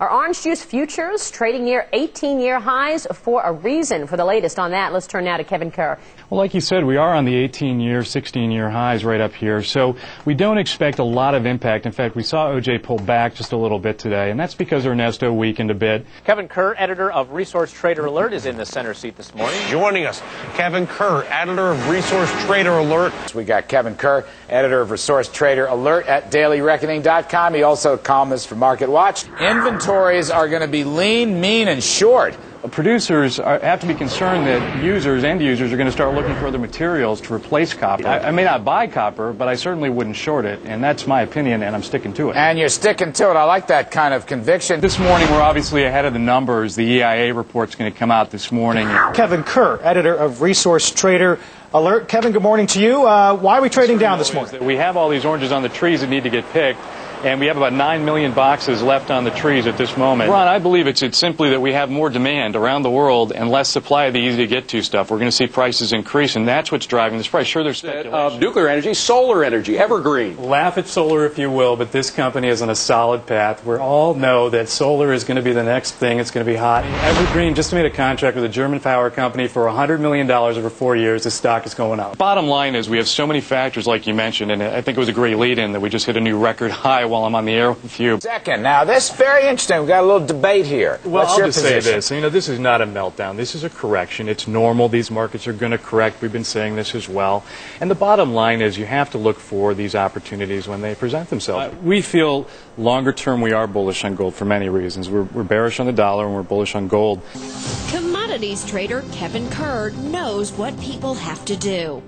Are orange juice futures trading near 18-year highs for a reason? For the latest on that, let's turn now to Kevin Kerr. Well, like you said, we are on the 18-year, 16-year highs right up here, so we don't expect a lot of impact. In fact, we saw OJ pull back just a little bit today, and that's because Ernesto weakened a bit. Kevin Kerr, editor of Resource Trader Alert, is in the center seat this morning. Joining us, Kevin Kerr, editor of Resource Trader Alert. We got Kevin Kerr, editor of Resource Trader Alert at dailyreckoning.com. He also columnist for Market Watch. Inventories are going to be lean, mean, and short. Producers have to be concerned that end users are going to start looking for other materials to replace copper. I may not buy copper, but I certainly wouldn't short it, and that's my opinion, and I'm sticking to it. And you're sticking to it. I like that kind of conviction. This morning, we're obviously ahead of the numbers. The EIA report's going to come out this morning. Kevin Kerr, editor of Resource Trader Alert. Kevin, good morning to you. Why are we trading down this morning? We have all these oranges on the trees that need to get picked, and we have about 9 million boxes left on the trees at this moment. Ron, I believe it's simply that we have more demand around the world and less supply of the easy-to-get-to stuff. We're going to see prices increase, and that's what's driving this price. Sure, there's speculation. Nuclear energy, solar energy, evergreen. Laugh at solar if you will, but this company is on a solid path. We all know that solar is going to be the next thing. It's going to be hot. Evergreen just made a contract with a German power company for $100 million over 4 years. The stock is going up. Bottom line is we have so many factors, like you mentioned, and I think it was a great lead-in that we just hit a new record high while I'm on the air with you. Second, now this is very interesting. We've got a little debate here. Well, What's I'll your just position? say this. You know, this is not a meltdown. This is a correction. It's normal. These markets are going to correct. We've been saying this as well. And the bottom line is you have to look for these opportunities when they present themselves. We feel longer term we are bullish on gold for many reasons. We're bearish on the dollar and we're bullish on gold. Commodities trader Kevin Kerr knows what people have to do.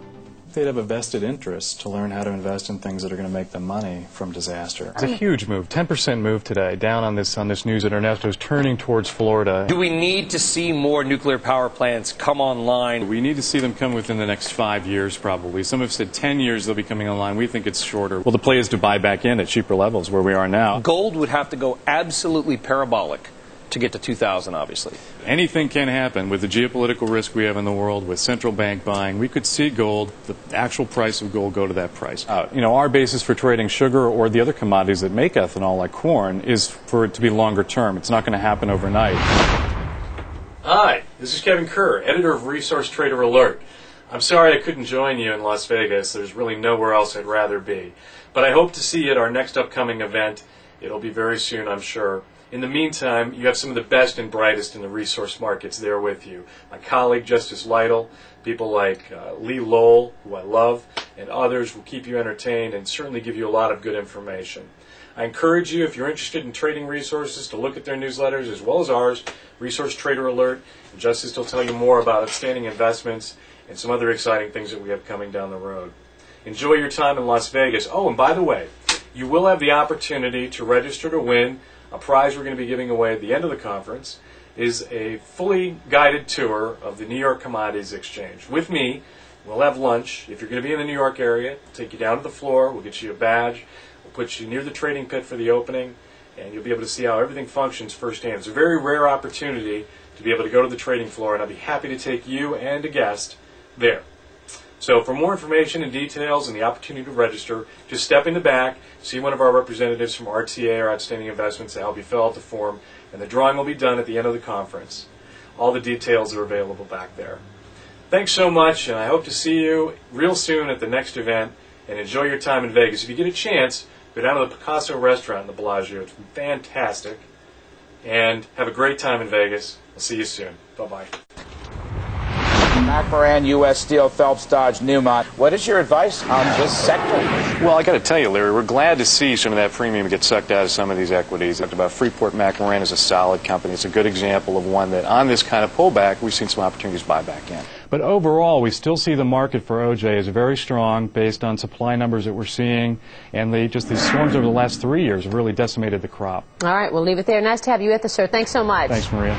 They'd have a vested interest to learn how to invest in things that are going to make them money from disaster. It's a huge move, 10% move today, down on this news that Ernesto's turning towards Florida. Do we need to see more nuclear power plants come online? We need to see them come within the next 5 years, probably. Some have said 10 years they'll be coming online. We think it's shorter. Well, the play is to buy back in at cheaper levels where we are now. Gold would have to go absolutely parabolic to get to 2,000, obviously. Anything can happen with the geopolitical risk we have in the world, with central bank buying. We could see gold, the actual price of gold, go to that price. You know, our basis for trading sugar or the other commodities that make ethanol, like corn, is for it to be longer term. It's not going to happen overnight. Hi, this is Kevin Kerr, editor of Resource Trader Alert. I'm sorry I couldn't join you in Las Vegas. There's really nowhere else I'd rather be. But I hope to see you at our next upcoming event. It'll be very soon, I'm sure. In the meantime, you have some of the best and brightest in the resource markets there with you. My colleague, Justice Lytle, people like Lee Lowell, who I love, and others will keep you entertained and certainly give you a lot of good information. I encourage you, if you're interested in trading resources, to look at their newsletters as well as ours, Resource Trader Alert, and Justice will tell you more about outstanding investments and some other exciting things that we have coming down the road. Enjoy your time in Las Vegas. Oh, and by the way, you will have the opportunity to register to win. A prize we're going to be giving away at the end of the conference is a fully guided tour of the New York Commodities Exchange. With me, we'll have lunch. If you're going to be in the New York area, we'll take you down to the floor, we'll get you a badge, we'll put you near the trading pit for the opening, and you'll be able to see how everything functions firsthand. It's a very rare opportunity to be able to go to the trading floor, and I'll be happy to take you and a guest there. So for more information and details and the opportunity to register, just step in the back, see one of our representatives from RTA or Outstanding Investments to help you fill out the form, and the drawing will be done at the end of the conference. All the details are available back there. Thanks so much, and I hope to see you real soon at the next event, and enjoy your time in Vegas. If you get a chance, go down to the Picasso restaurant in the Bellagio. It's fantastic. And have a great time in Vegas. I'll see you soon. Bye-bye. Mac Moran, U.S. Steel, Phelps, Dodge, Newmont. What is your advice on this sector? Well, I got to tell you, Larry, we're glad to see some of that premium get sucked out of some of these equities. Talked about Freeport McMoran is a solid company. It's a good example of one that on this kind of pullback, we've seen some opportunities to buy back in. But overall, we still see the market for OJ as very strong based on supply numbers that we're seeing, and these storms over the last 3 years have really decimated the crop. All right, we'll leave it there. Nice to have you with us, sir. Thanks so much. Thanks, Maria.